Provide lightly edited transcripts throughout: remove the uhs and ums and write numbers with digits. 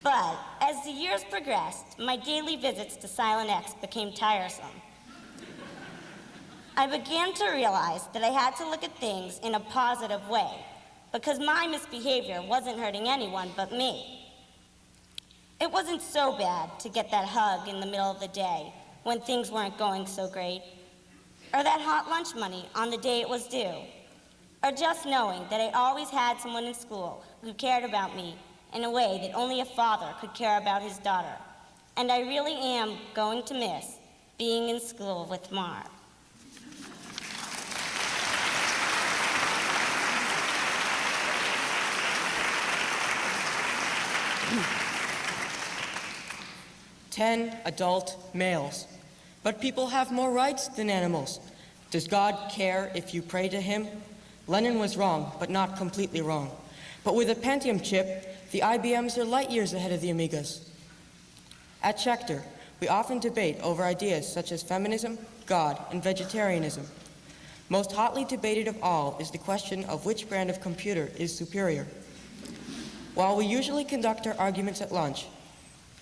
But as the years progressed, my daily visits to Silent X became tiresome. I began to realize that I had to look at things in a positive way, because my misbehavior wasn't hurting anyone but me. It wasn't so bad to get that hug in the middle of the day when things weren't going so great, or that hot lunch money on the day it was due, or just knowing that I always had someone in school who cared about me in a way that only a father could care about his daughter. And I really am going to miss being in school with Marv. Ten adult males. But people have more rights than animals. Does God care if you pray to him? Lenin was wrong, but not completely wrong. But with a Pentium chip, the IBMs are light years ahead of the Amigas. At Schechter, we often debate over ideas such as feminism, God, and vegetarianism. Most hotly debated of all is the question of which brand of computer is superior. While we usually conduct our arguments at lunch,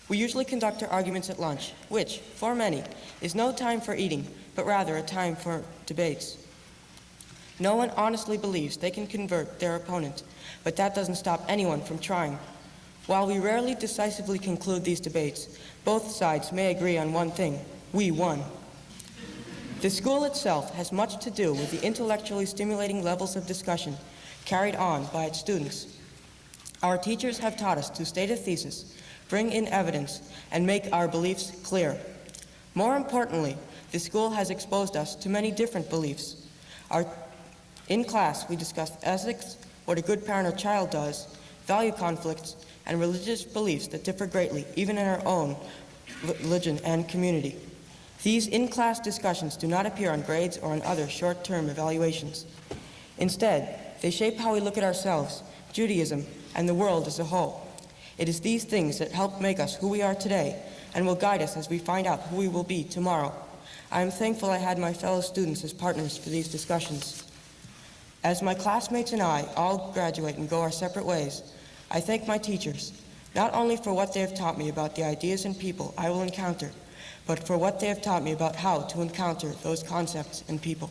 which, for many, is no time for eating, but rather a time for debates. No one honestly believes they can convert their opponent, but that doesn't stop anyone from trying. While we rarely decisively conclude these debates, both sides may agree on one thing: we won. The school itself has much to do with the intellectually stimulating levels of discussion carried on by its students. Our teachers have taught us to state a thesis, bring in evidence, and make our beliefs clear. More importantly, the school has exposed us to many different beliefs. In class, we discussed ethics, what a good parent or child does, value conflicts, and religious beliefs that differ greatly, even in our own religion and community. These in-class discussions do not appear on grades or on other short-term evaluations. Instead, they shape how we look at ourselves, Judaism, and the world as a whole. It is these things that help make us who we are today and will guide us as we find out who we will be tomorrow. I am thankful I had my fellow students as partners for these discussions. As my classmates and I all graduate and go our separate ways, I thank my teachers, not only for what they have taught me about the ideas and people I will encounter, but for what they have taught me about how to encounter those concepts and people.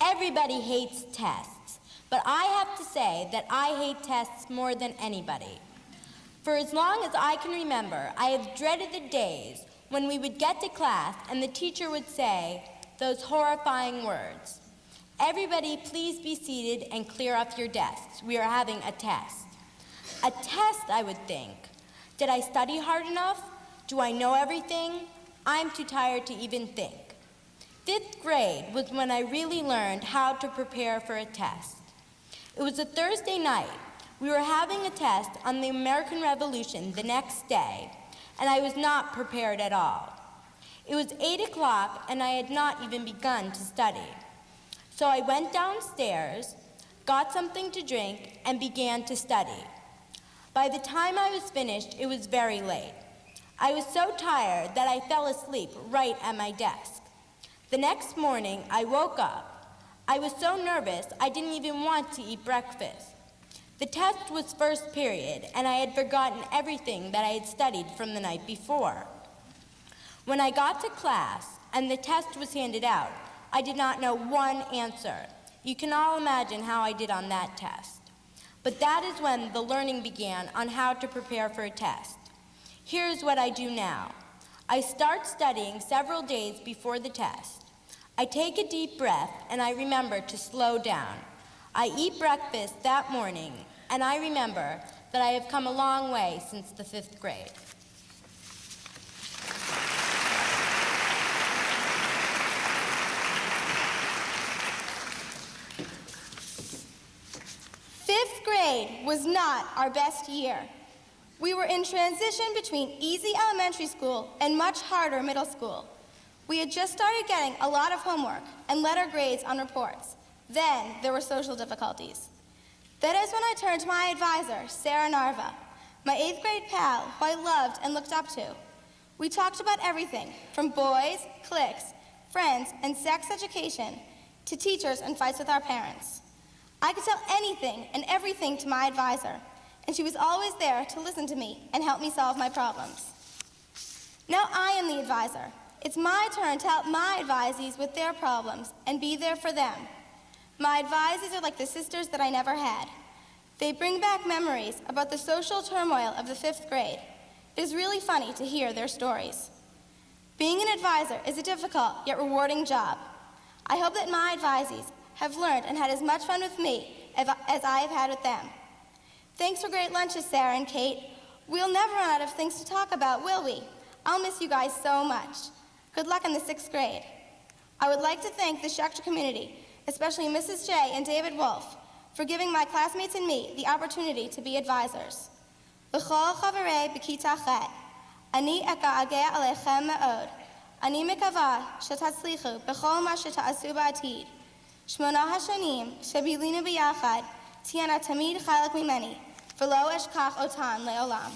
Everybody hates tests, but I have to say that I hate tests more than anybody. For as long as I can remember, I have dreaded the days when we would get to class and the teacher would say those horrifying words: "Everybody please be seated and clear off your desks. We are having a test." A test, I would think. Did I study hard enough? Do I know everything? I'm too tired to even think. 5th grade was when I really learned how to prepare for a test. It was a Thursday night. We were having a test on the American Revolution the next day, and I was not prepared at all. It was 8 o'clock, and I had not even begun to study. So I went downstairs, got something to drink, and began to study. By the time I was finished, it was very late. I was so tired that I fell asleep right at my desk. The next morning, I woke up. I was so nervous, I didn't even want to eat breakfast. The test was first period, and I had forgotten everything that I had studied from the night before. When I got to class and the test was handed out, I did not know one answer. You can all imagine how I did on that test. But that is when the learning began on how to prepare for a test. Here's what I do now. I start studying several days before the test. I take a deep breath and I remember to slow down. I eat breakfast that morning and I remember that I have come a long way since the 5th grade. Fifth grade was not our best year. We were in transition between easy elementary school and much harder middle school. We had just started getting a lot of homework and letter grades on reports. Then there were social difficulties. That is when I turned to my advisor, Sarah Narva, my 8th grade pal, who I loved and looked up to. We talked about everything from boys, cliques, friends, and sex education to teachers and fights with our parents. I could tell anything and everything to my advisor, and she was always there to listen to me and help me solve my problems. Now I am the advisor. It's my turn to help my advisees with their problems and be there for them. My advisees are like the sisters that I never had. They bring back memories about the social turmoil of the 5th grade. It is really funny to hear their stories. Being an advisor is a difficult yet rewarding job. I hope that my advisees have learned and had as much fun with me as I have had with them. Thanks for great lunches, Sarah and Kate. We'll never run out of things to talk about, will we? I'll miss you guys so much. Good luck in the 6th grade. I would like to thank the Schechter community, especially Mrs. J and David Wolf, for giving my classmates and me the opportunity to be advisors. B'chol chavarei b'kita chet, ani eka'ageh alechem me'od. אני מקווה שתצליחו בכל מה שתעשו בעתיד. 8 השנים שבילינו ביחד תהיינה תמיד חלק ממני, ולא אשכח אותן לעולם.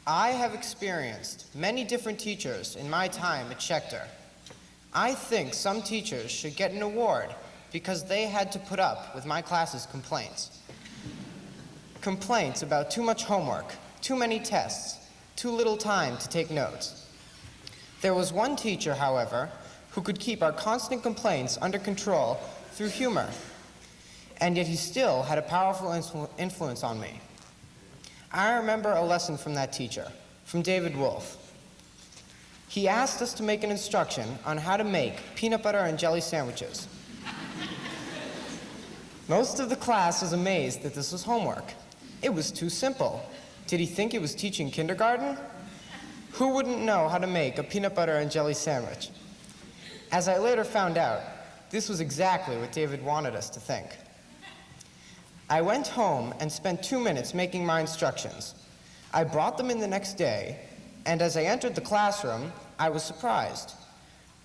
I have experienced many different teachers in my time at Schechter. I think some teachers should get an award because they had to put up with my class's complaints. Complaints about too much homework, too many tests, too little time to take notes. There was one teacher, however, who could keep our constant complaints under control through humor, and yet he still had a powerful influence on me. I remember a lesson from that teacher, from David Wolf. He asked us to make an instruction on how to make peanut butter and jelly sandwiches. Most of the class was amazed that this was homework. It was too simple. Did he think he was teaching kindergarten? Who wouldn't know how to make a peanut butter and jelly sandwich? As I later found out, this was exactly what David wanted us to think. I went home and spent 2 minutes making my instructions. I brought them in the next day, and as I entered the classroom, I was surprised.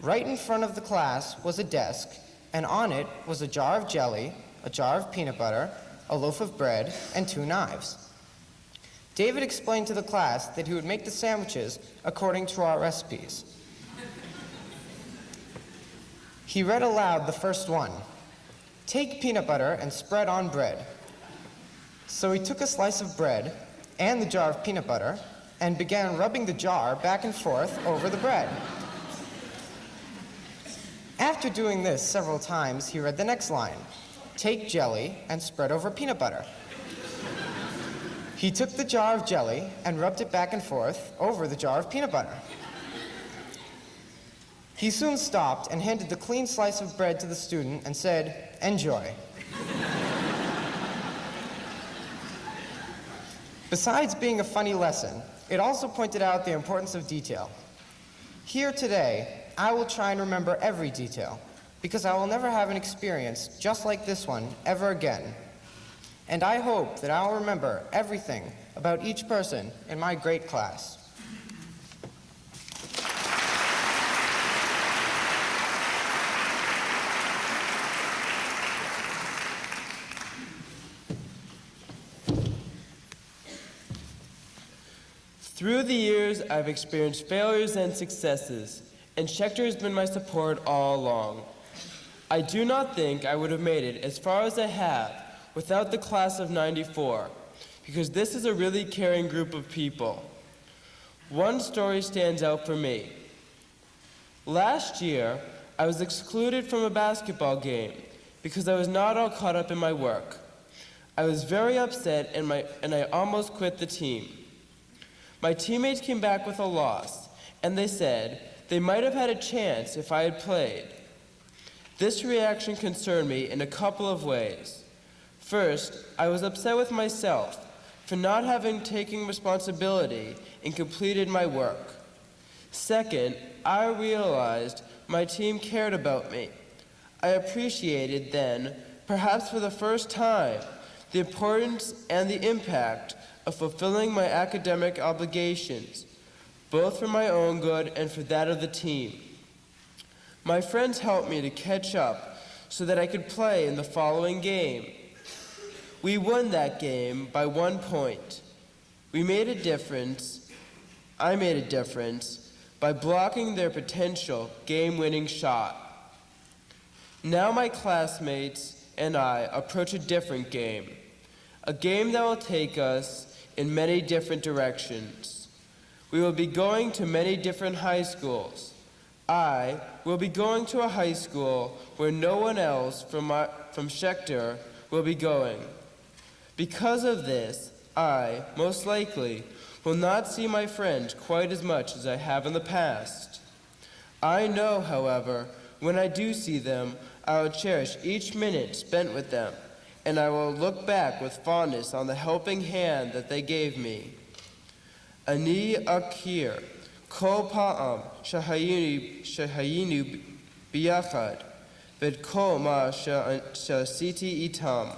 Right in front of the class was a desk, and on it was a jar of jelly, a jar of peanut butter, a loaf of bread, and 2 knives. David explained to the class that he would make the sandwiches according to our recipes. He read aloud the first one. Take peanut butter and spread on bread. So he took a slice of bread and the jar of peanut butter and began rubbing the jar back and forth over the bread. After doing this several times, he read the next line. Take jelly and spread over peanut butter. He took the jar of jelly and rubbed it back and forth over the jar of peanut butter. He soon stopped and handed the clean slice of bread to the student and said, "Enjoy." Besides being a funny lesson, it also pointed out the importance of detail. Here today, I will try and remember every detail, because I will never have an experience just like this one ever again. And I hope that I'll remember everything about each person in my great class. Through the years, I've experienced failures and successes, and Schechter has been my support all along. I do not think I would have made it as far as I have without the class of '94, because this is a really caring group of people. One story stands out for me. Last year, I was excluded from a basketball game because I was not all caught up in my work. I was very upset and I almost quit the team. My teammates came back with a loss, and they said they might have had a chance if I had played. This reaction concerned me in a couple of ways. First, I was upset with myself for not having taken responsibility and completed my work. Second, I realized my team cared about me. I appreciated then, perhaps for the first time, the importance and the impact of fulfilling my academic obligations, both for my own good and for that of the team. My friends helped me to catch up so that I could play in the following game. We won that game by 1 point. We made a difference. I made a difference by blocking their potential game-winning shot. Now my classmates and I approach a different game, a game that will take us in many different directions. We will be going to many different high schools. I will be going to a high school where no one else from Schechter will be going. Because of this, I, most likely, will not see my friends quite as much as I have in the past. I know, however, when I do see them, I will cherish each minute spent with them, and I will look back with fondness on the helping hand that they gave me. Ani akir, kol pa'am shahayinu biyachad, ved kol ma shasiti itam.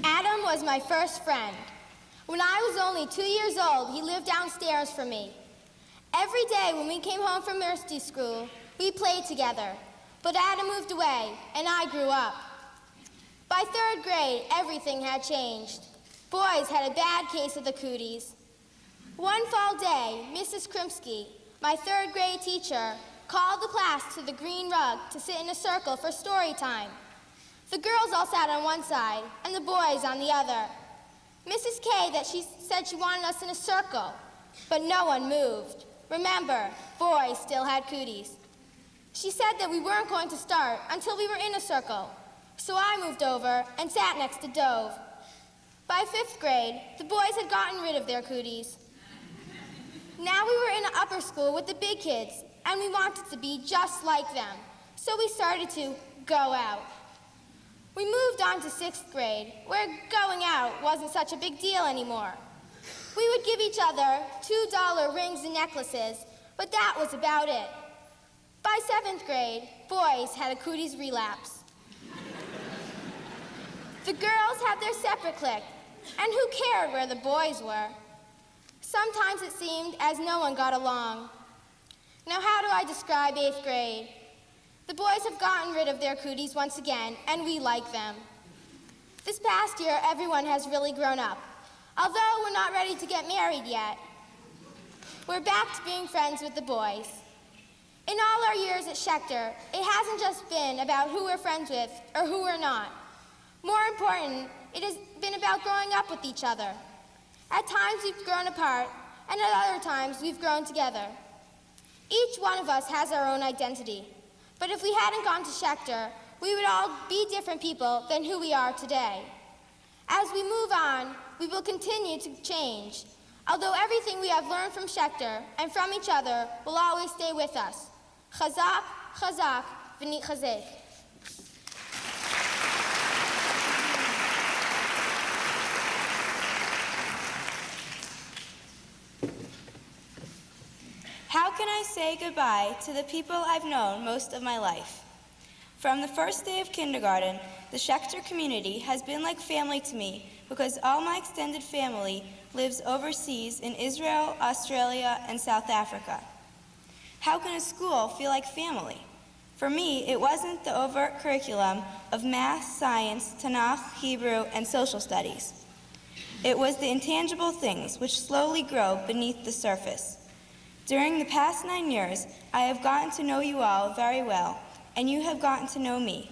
Adam was my first friend. When I was only 2 years old, he lived downstairs from me. Every day when we came home from nursery school, we played together. But Adam moved away, and I grew up. By 3rd grade, everything had changed. Boys had a bad case of the cooties. One fall day, Mrs. Krimsky, my 3rd grade teacher, called the class to the green rug to sit in a circle for story time. The girls all sat on one side, and the boys on the other. Mrs. K said she wanted us in a circle, but no one moved. Remember, boys still had cooties. She said that we weren't going to start until we were in a circle, so I moved over and sat next to Dove. By 5th grade, the boys had gotten rid of their cooties. Now we were in an upper school with the big kids, and we wanted to be just like them, so we started to go out. We moved on to 6th grade, where going out wasn't such a big deal anymore. We would give each other $2 rings and necklaces, but that was about it. By 7th grade, boys had a cooties relapse. The girls had their separate clique, and who cared where the boys were? Sometimes it seemed as no one got along. Now how do I describe 8th grade? The boys have gotten rid of their cooties once again, and we like them. This past year, everyone has really grown up. Although we're not ready to get married yet, we're back to being friends with the boys. In all our years at Schechter, it hasn't just been about who we're friends with or who we're not. More important, it has been about growing up with each other. At times we've grown apart, and at other times we've grown together. Each one of us has our own identity. But if we hadn't gone to Schechter, we would all be different people than who we are today. As we move on, we will continue to change, although everything we have learned from Schechter and from each other will always stay with us. Chazak, chazak, v'ni chazek. How can I say goodbye to the people I've known most of my life? From the first day of kindergarten, the Schechter community has been like family to me because all my extended family lives overseas in Israel, Australia, and South Africa. How can a school feel like family? For me, it wasn't the overt curriculum of math, science, Tanakh, Hebrew, and social studies. It was the intangible things which slowly grow beneath the surface. During the past 9 years, I have gotten to know you all very well, and you have gotten to know me.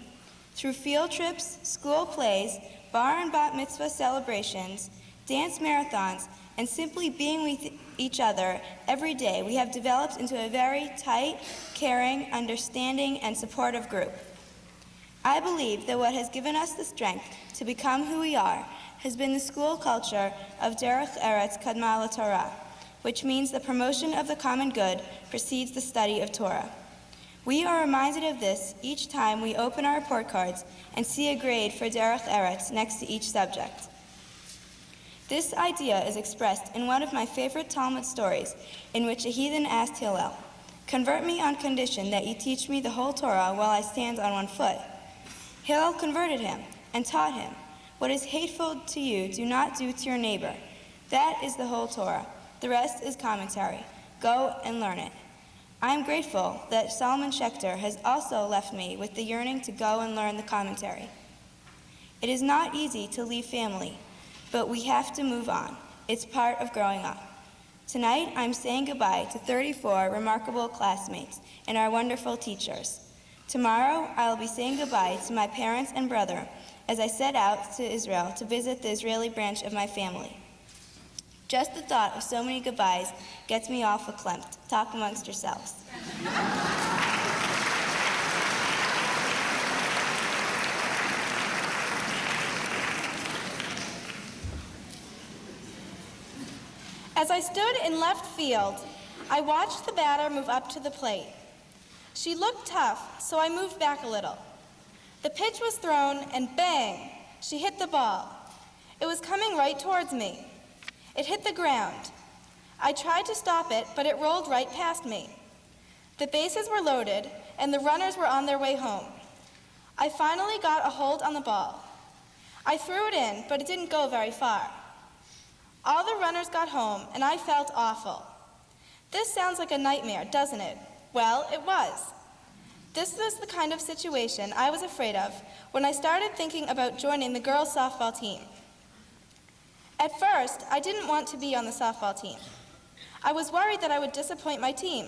Through field trips, school plays, bar and bat mitzvah celebrations, dance marathons, and simply being with each other every day, we have developed into a very tight, caring, understanding, and supportive group. I believe that what has given us the strength to become who we are has been the school culture of Derech Eretz Kadma LaTorah, which means the promotion of the common good precedes the study of Torah. We are reminded of this each time we open our report cards and see a grade for Derech Eretz next to each subject. This idea is expressed in one of my favorite Talmud stories, in which a heathen asked Hillel, "Convert me on condition that you teach me the whole Torah while I stand on one foot." Hillel converted him and taught him, What is hateful to you, do not do to your neighbor. That is the whole Torah. The rest is commentary. Go and learn it. I am grateful that Solomon Schechter has also left me with the yearning to go and learn the commentary. It is not easy to leave family, but we have to move on. It's part of growing up. Tonight, I'm saying goodbye to 34 remarkable classmates and our wonderful teachers. Tomorrow, I'll be saying goodbye to my parents and brother as I set out to Israel to visit the Israeli branch of my family. Just the thought of so many goodbyes gets me all verklempt. Talk amongst yourselves. As I stood in left field, I watched the batter move up to the plate. She looked tough, so I moved back a little. The pitch was thrown, and bang, she hit the ball. It was coming right towards me. It hit the ground. I tried to stop it, but it rolled right past me. The bases were loaded, and the runners were on their way home. I finally got a hold on the ball. I threw it in, but it didn't go very far. All the runners got home, and I felt awful. This sounds like a nightmare, doesn't it? Well, it was. This was the kind of situation I was afraid of when I started thinking about joining the girls' softball team. At first, I didn't want to be on the softball team. I was worried that I would disappoint my team.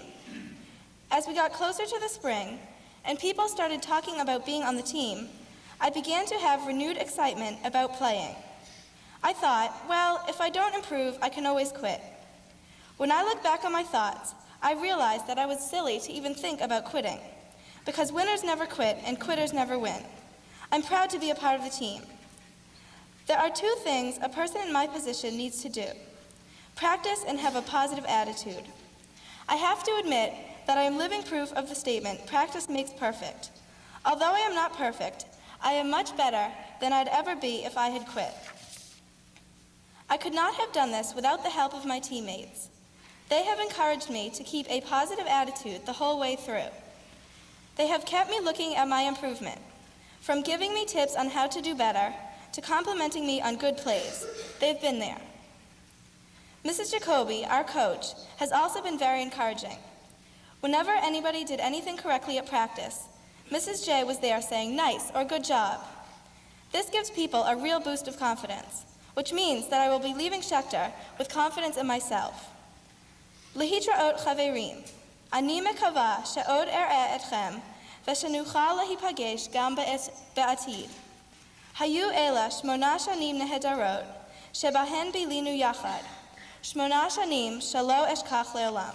As we got closer to the spring, and people started talking about being on the team, I began to have renewed excitement about playing. I thought, well, if I don't improve, I can always quit. When I look back on my thoughts, I realized that I was silly to even think about quitting, because winners never quit and quitters never win. I'm proud to be a part of the team. There are two things a person in my position needs to do: practice and have a positive attitude. I have to admit that I am living proof of the statement, practice makes perfect. Although I am not perfect, I am much better than I'd ever be if I had quit. I could not have done this without the help of my teammates. They have encouraged me to keep a positive attitude the whole way through. They have kept me looking at my improvement, from giving me tips on how to do better to complimenting me on good plays. They've been there. Mrs. Jacoby, our coach, has also been very encouraging. Whenever anybody did anything correctly at practice, Mrs. J was there saying, "Nice," or "Good job." This gives people a real boost of confidence, which means that I will be leaving Schechter with confidence in myself. להתראות חברים, אני מקווה שעוד אראה אתכם ושנוכל להיפגש גם בעתיד. היו אלה 8 שנים נהדרות שבהן בילינו יחד, 8 שנים שלא אשכח לעולם.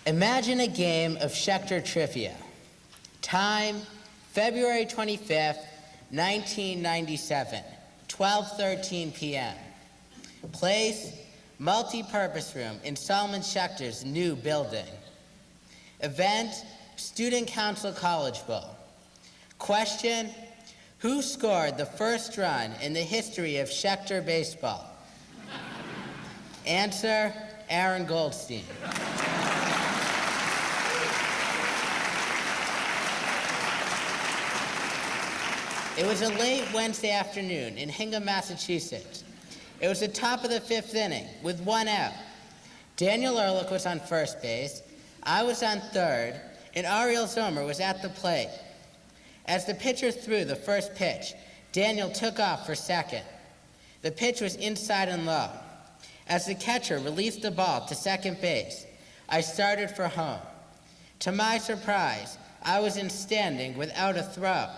Imagine a game of Schechter trivia. Time February 25th, 1997, 12:13 p.m. Place, multi-purpose room in Solomon Schechter's new building. Event, Student Council College Bowl. Question, who scored the first run in the history of Schechter baseball? Answer, Aaron Goldstein. It was a late Wednesday afternoon in Hingham, Massachusetts. It was the top of the 5th inning with 1 out. Daniel Ehrlich was on first base, I was on third, and Ariel Zomer was at the plate. As the pitcher threw the first pitch, Daniel took off for second. The pitch was inside and low. As the catcher released the ball to second base, I started for home. To my surprise, I was in standing without a throw.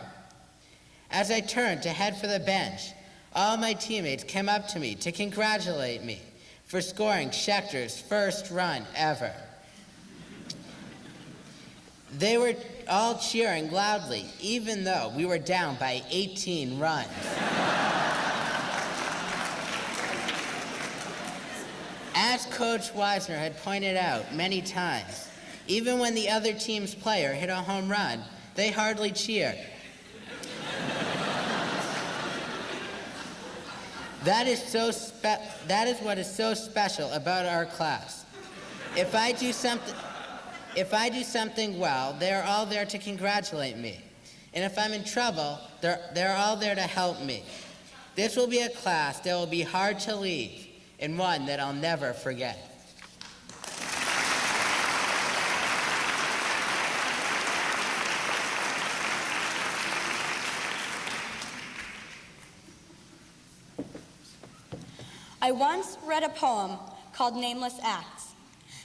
As I turned to head for the bench, all my teammates came up to me to congratulate me for scoring Schechter's first run ever. They were all cheering loudly, even though we were down by 18 runs. As Coach Wisner had pointed out many times, even when the other team's player hit a home run, they hardly cheered. That is what is so special about our class. If I do something well, they're all there to congratulate me. And if I'm in trouble, they're all there to help me. This will be a class that will be hard to leave and one that I'll never forget. I once read a poem called Nameless Acts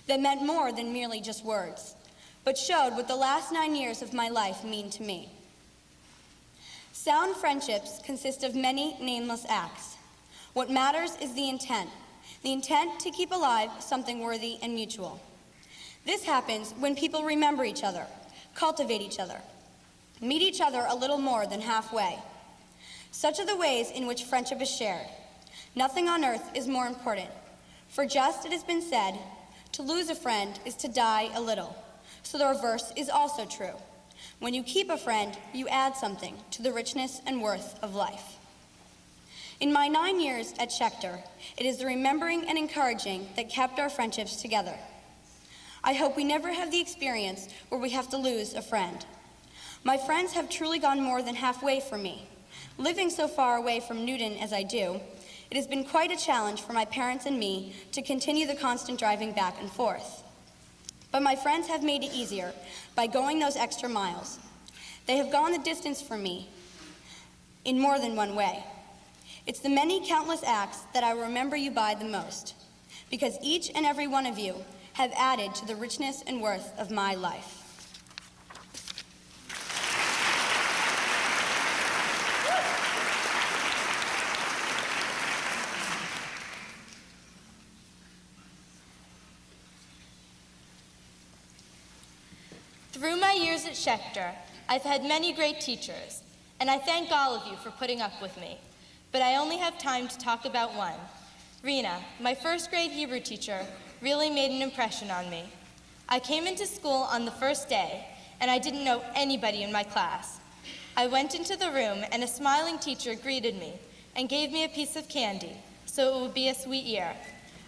that meant more than merely just words, but showed what the last 9 years of my life mean to me. Sound friendships consist of many nameless acts. What matters is the intent to keep alive something worthy and mutual. This happens when people remember each other, cultivate each other, meet each other a little more than halfway. Such are the ways in which friendship is shared. Nothing on earth is more important, for just it has been said, to lose a friend is to die a little. So the reverse is also true. When you keep a friend, you add something to the richness and worth of life. In my 9 years at Schechter, it is the remembering and encouraging that kept our friendships together. I hope we never have the experience where we have to lose a friend. My friends have truly gone more than halfway for me. Living so far away from Newton as I do, it has been quite a challenge for my parents and me to continue the constant driving back and forth. But my friends have made it easier by going those extra miles. They have gone the distance for me in more than one way. It's the many countless acts that I remember you by the most, because each and every one of you have added to the richness and worth of my life. Through my years at Schechter, I've had many great teachers, and I thank all of you for putting up with me. But I only have time to talk about one. Rena, my first grade Hebrew teacher, really made an impression on me. I came into school on the first day, and I didn't know anybody in my class. I went into the room, and a smiling teacher greeted me and gave me a piece of candy, so it would be a sweet year.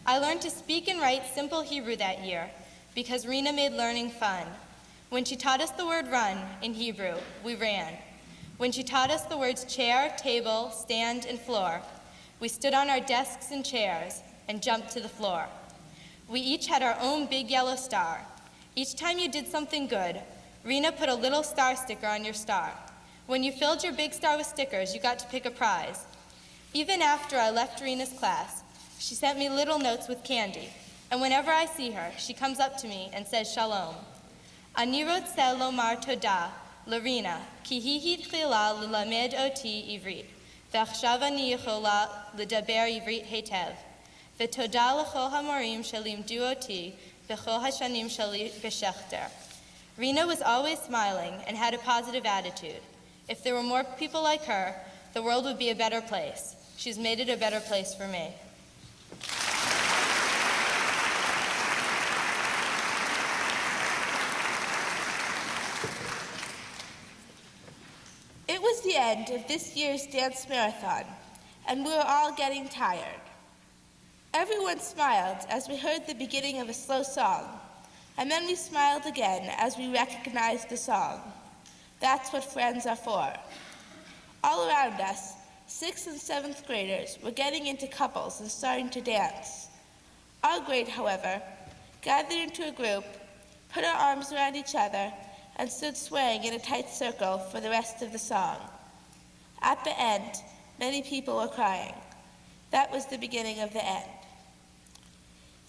I learned to speak and write simple Hebrew that year because Rena made learning fun. When she taught us the word run in Hebrew, we ran. When she taught us the words chair, table, stand, and floor, we stood on our desks and chairs and jumped to the floor. We each had our own big yellow star. Each time you did something good, Rena put a little star sticker on your star. When you filled your big star with stickers, you got to pick a prize. Even after I left Rena's class, she sent me little notes with candy, and whenever I see her, she comes up to me and says shalom. Ani rotzeh lomar toda לרינה, כי היא התחילה ללמד אותי עברית, ועכשיו אני יכולה לדבר עברית היטב. ותודה לכל המורים שלימדו אותי בכל השנים שלי בשכטר. Rena was always smiling and had a positive attitude. If there were more people like her, the world would be a better place. She's made it a better place for me. It was the end of this year's dance marathon, and we were all getting tired. Everyone smiled as we heard the beginning of a slow song, and then we smiled again as we recognized the song. That's what friends are for. All around us, 6th and 7th graders were getting into couples and starting to dance. Our grade, however, gathered into a group, put our arms around each other, and stood swaying in a tight circle for the rest of the song. At the end, many people were crying. That was the beginning of the end.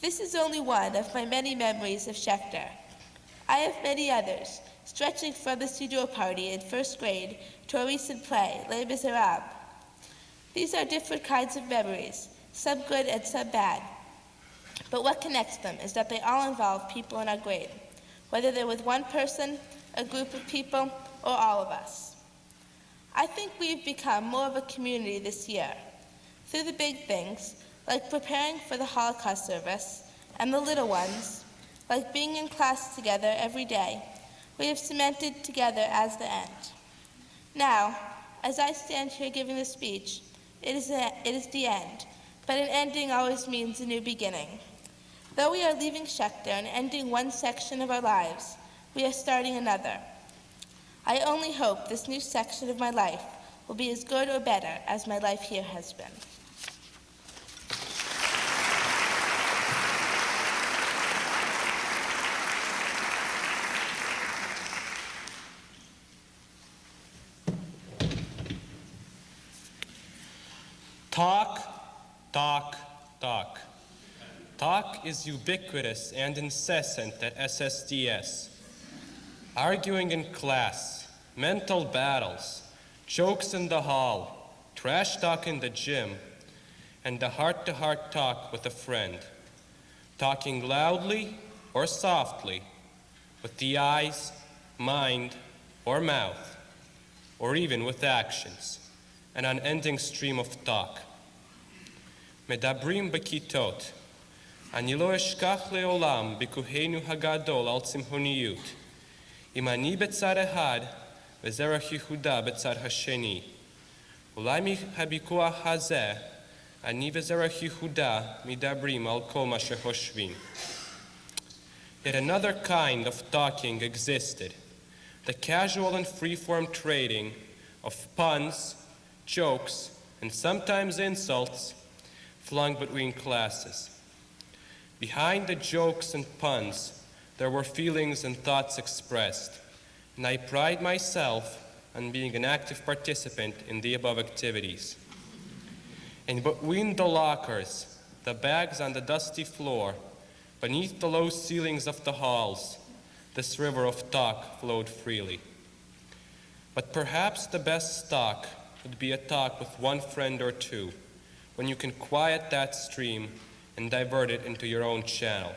This is only one of my many memories of Schechter. I have many others, stretching from the studio party in 1st grade to a recent play, Les Miserables. These are different kinds of memories, some good and some bad. But what connects them is that they all involve people in our grade, whether they're with one person, a group of people, or all of us. I think we've become more of a community this year. Through the big things, like preparing for the Holocaust service, and the little ones, like being in class together every day, we have cemented together as the end. Now, as I stand here giving this speech, it is the end, but an ending always means a new beginning. Though we are leaving Schechter and ending one section of our lives, we are starting another. I only hope this new section of my life will be as good or better as my life here has been. Talk, talk, talk. Talk is ubiquitous and incessant at SSDS. Arguing in class, mental battles, jokes in the hall, trash talk in the gym, and the heart-to-heart talk with a friend. Talking loudly or softly, with the eyes, mind, or mouth, or even with actions. An unending stream of talk. מדברים בכיתות. אני לא אשכח לעולם בכוחנו הגדול על צמחוניות. אם אני בצד אחד וזרח יהודה בצד השני. אולי מהוויכוח הזה אני וזרח יהודה מדברים על כל מה שחושבים. Yet another kind of talking existed. The casual and free-form trading of puns, jokes, and sometimes insults flung between classes. Behind the jokes and puns, there were feelings and thoughts expressed, and I pride myself on being an active participant in the above activities. And between the lockers, the bags on the dusty floor, beneath the low ceilings of the halls, this river of talk flowed freely. But perhaps the best talk would be a talk with one friend or two, when you can quiet that stream and divert it into your own channel.